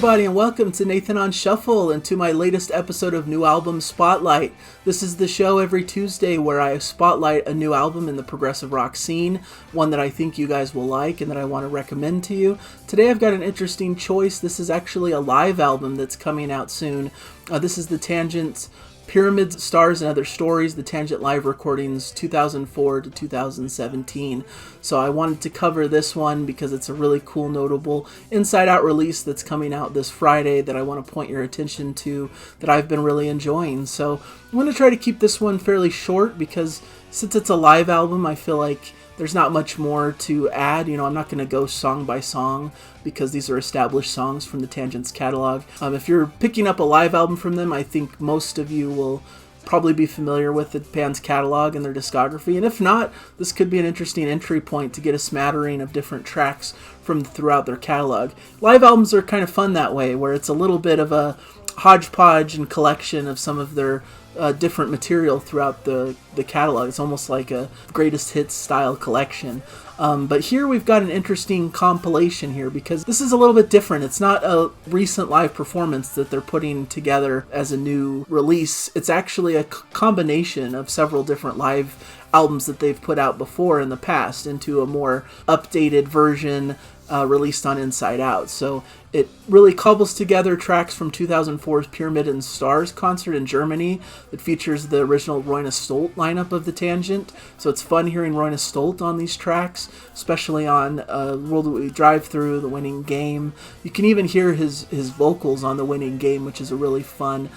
everybody, and welcome to Nathan on Shuffle and to my latest episode of New Album Spotlight. This is the show every Tuesday where I spotlight a new album in the progressive rock scene, one that I think you guys will like and that I want to recommend to you. Today I've got an interesting choice. This is actually a live album that's coming out soon. This is the Tangent Pyramids, Stars, and Other Stories, the Tangent Live Recordings 2004 to 2017. So I wanted to cover this one because it's a really cool, notable Inside Out release that's coming out this Friday that I want to point your attention to, that I've been really enjoying. So I'm going to try to keep this one fairly short because since it's a live album, I feel like there's not much more to add. You know, I'm not going to go song by song because these are established songs from the Tangents catalog. If you're picking up a live album from them, I think most of you will probably be familiar with the band's catalog and their discography. And if not, this could be an interesting entry point to get a smattering of different tracks from throughout their catalog. Live albums are kind of fun that way, where it's a little bit of a hodgepodge and collection of some of their different material throughout the catalog. It's almost like a greatest hits style collection. But here we've got an interesting compilation here because this is a little bit different. It's not a recent live performance that they're putting together as a new release. It's actually a combination of several different live albums that they've put out before in the past into a more updated version released on Inside Out. So it really cobbles together tracks from 2004's Pyramid and Stars concert in Germany that features the original Roine Stolt lineup of the Tangent. So it's fun hearing Roine Stolt on these tracks, especially on World We Drive Through, The Winning Game. You can even hear his vocals on The Winning Game, which is a really fun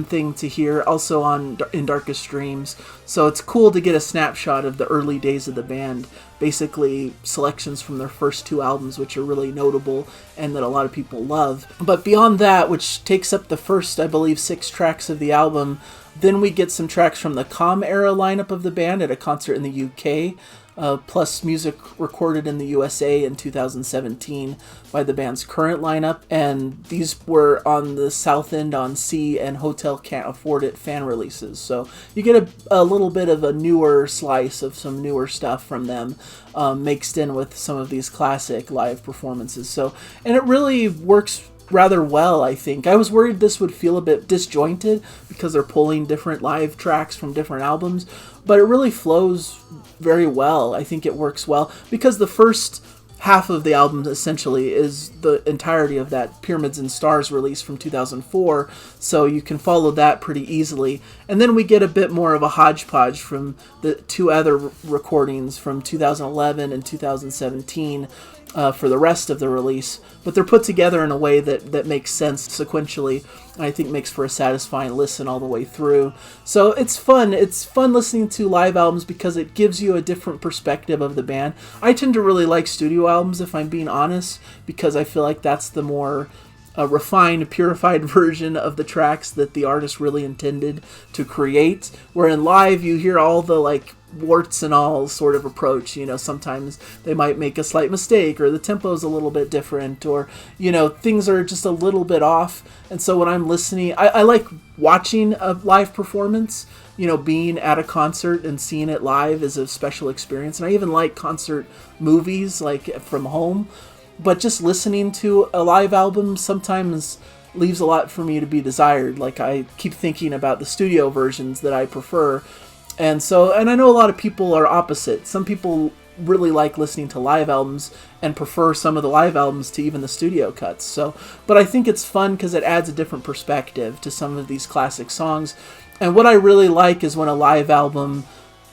thing to hear, also on In Darkest Dreams. So it's cool to get a snapshot of the early days of the band, basically selections from their first two albums, which are really notable and that a lot of people love. But beyond that, which takes up the first, I believe, 6 tracks of the album, then we get some tracks from the Calm era lineup of the band at a concert in the UK, plus music recorded in the USA in 2017 by the band's current lineup, and these were on the South End on Sea and Hotel Can't Afford It fan releases. So you get a little bit of a newer slice of some newer stuff from them, mixed in with some of these classic live performances. So, and it really works rather well, I think. I was worried this would feel a bit disjointed because they're pulling different live tracks from different albums, but it really flows very well. I think it works well because the first half of the album essentially is the entirety of that Pyramids and Stars release from 2004, so you can follow that pretty easily. And then we get a bit more of a hodgepodge from the 2 other recordings from 2011 and 2017 for the rest of the release, but they're put together in a way that makes sense sequentially, and I think makes for a satisfying listen all the way through. So it's fun. It's fun listening to live albums because it gives you a different perspective of the band. I tend to really like studio albums, if I'm being honest, because I feel like that's the more refined, purified version of the tracks that the artist really intended to create. Where in live, you hear all the warts and all sort of approach. You know, sometimes they might make a slight mistake, or the tempo's a little bit different, or, you know, things are just a little bit off. And so when I'm listening, I like watching a live performance. You know, being at a concert and seeing it live is a special experience. And I even like concert movies, like from home. But just listening to a live album sometimes leaves a lot for me to be desired. Like, I keep thinking about the studio versions that I prefer. And I know a lot of people are opposite. Some people really like listening to live albums and prefer some of the live albums to even the studio cuts. But I think it's fun because it adds a different perspective to some of these classic songs. And what I really like is when a live album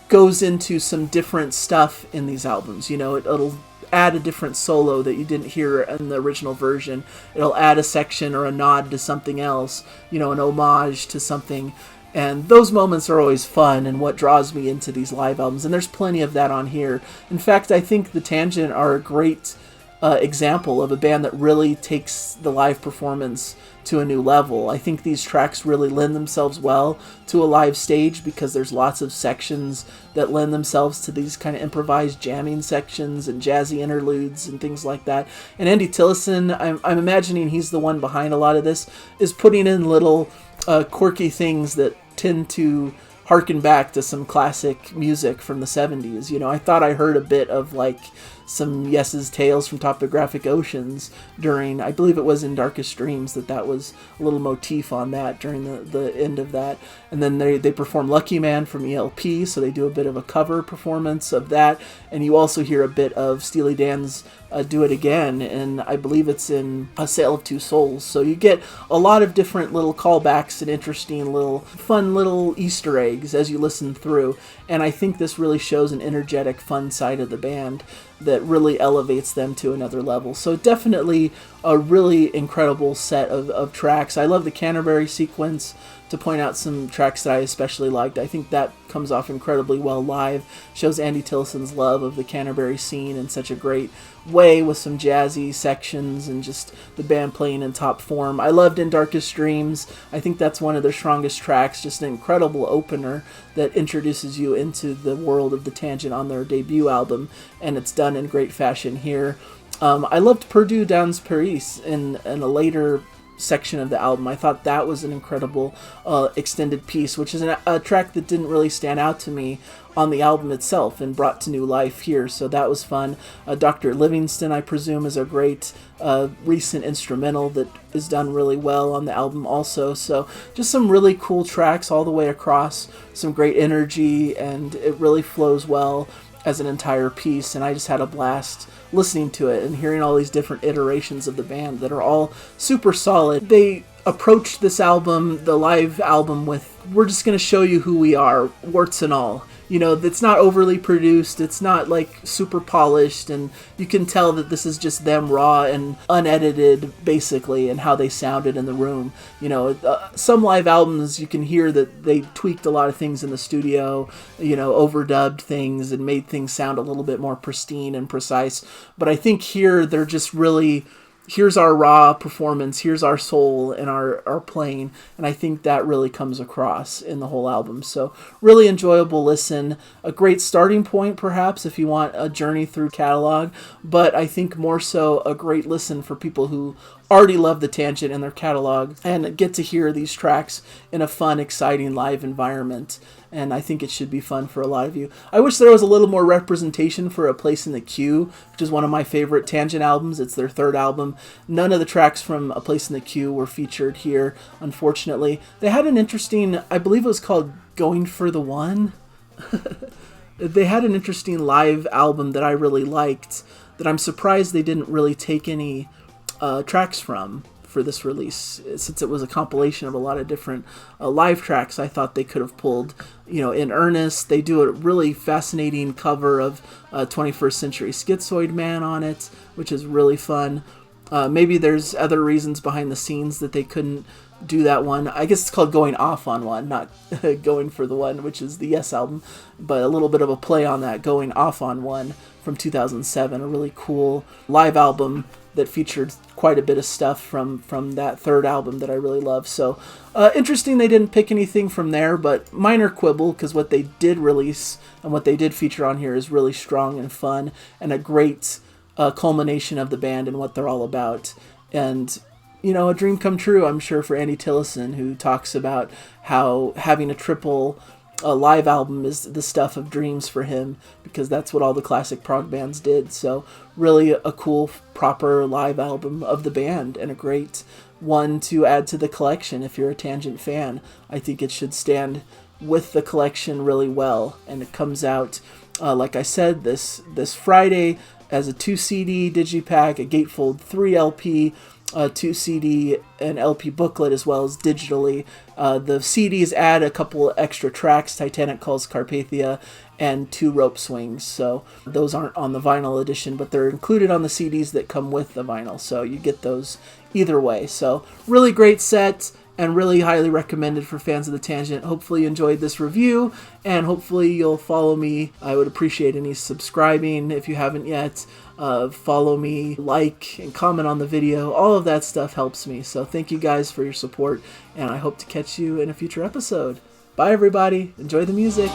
goes into some different stuff in these albums. You know, it'll add a different solo that you didn't hear in the original version. It'll add a section or a nod to something else, you know, an homage to something. And those moments are always fun and what draws me into these live albums. And there's plenty of that on here. In fact, I think the Tangent are a great example of a band that really takes the live performance to a new level. I think these tracks really lend themselves well to a live stage because there's lots of sections that lend themselves to these kind of improvised jamming sections and jazzy interludes and things like that. And Andy Tillison, I'm imagining he's the one behind a lot of this, is putting in little quirky things that tend to harken back to some classic music from the 70s. You know, I thought I heard a bit of some Yes's Tales from Topographic Oceans during, I believe it was in Darkest Dreams, that was a little motif on that during the end of that. And then they perform Lucky Man from ELP, so they do a bit of a cover performance of that. And you also hear a bit of Steely Dan's Do It Again, and I believe it's in A Sale of Two Souls. So you get a lot of different little callbacks and interesting little fun little Easter eggs as you listen through. And I think this really shows an energetic, fun side of the band that really elevates them to another level. So definitely a really incredible set of tracks. I love the Canterbury sequence. To point out some tracks that I especially liked, I think that comes off incredibly well live. Shows Andy Tillison's love of the Canterbury scene in such a great way, with some jazzy sections and just the band playing in top form. I loved In Darkest Dreams. I think that's one of their strongest tracks, just an incredible opener that introduces you into the world of The Tangent on their debut album, and it's done in great fashion here. I loved Perdu dans Paris in a later section of the album. I thought that was an incredible extended piece, which is a track that didn't really stand out to me on the album itself and brought to new life here, so that was fun. Dr. Livingston, I presume, is a great recent instrumental that is done really well on the album also. So just some really cool tracks all the way across, some great energy, and it really flows well as an entire piece, and I just had a blast listening to it and hearing all these different iterations of the band that are all super solid. They approached this album, the live album, with, we're just going to show you who we are, warts and all. You know, it's not overly produced, it's not like super polished, and you can tell that this is just them raw and unedited, basically, and how they sounded in the room. You know, some live albums, you can hear that they tweaked a lot of things in the studio, you know, overdubbed things and made things sound a little bit more pristine and precise. But I think here they're just really, here's our raw performance, here's our soul and our playing, and I think that really comes across in the whole album. So really enjoyable listen, a great starting point perhaps if you want a journey through catalog, but I think more so a great listen for people who already love The Tangent and their catalog and get to hear these tracks in a fun, exciting live environment. And I think it should be fun for a lot of you. I wish there was a little more representation for A Place in the Queue, which is one of my favorite Tangent albums. It's their third album. None of the tracks from A Place in the Queue were featured here, unfortunately. They had an interesting, I believe it was called Going for the One. They had an interesting live album that I really liked, that I'm surprised they didn't really take any tracks from for this release, since it was a compilation of a lot of different live tracks. I thought they could have pulled, you know, In Earnest. They do a really fascinating cover of 21st Century Schizoid Man on it, which is really fun. Maybe there's other reasons behind the scenes that they couldn't do that one. I guess it's called Going Off on One, not Going for the One, which is the Yes album, but a little bit of a play on that, Going Off on One from 2007, a really cool live album that featured quite a bit of stuff from that third album that I really love. So interesting they didn't pick anything from there, but minor quibble, because what they did release and what they did feature on here is really strong and fun and a great culmination of the band and what they're all about. And, you know, a dream come true, I'm sure, for Andy Tillison, who talks about how having a triple live album is the stuff of dreams for him, because that's what all the classic prog bands did. So really a cool, proper live album of the band, and a great one to add to the collection if you're a Tangent fan. I think it should stand with the collection really well, and it comes out, like I said, this Friday as a 2 CD digipack, a Gatefold 3 LP, 2 CD and LP booklet, as well as digitally. The CDs add a couple extra tracks, Titanic Calls Carpathia and 2 Rope Swings. So those aren't on the vinyl edition, but they're included on the CDs that come with the vinyl. So you get those either way. So really great set, and really highly recommended for fans of The Tangent. Hopefully you enjoyed this review, and hopefully you'll follow me. I would appreciate any subscribing if you haven't yet. Follow me, like, and comment on the video. All of that stuff helps me. So thank you guys for your support, and I hope to catch you in a future episode. Bye everybody. Enjoy the music.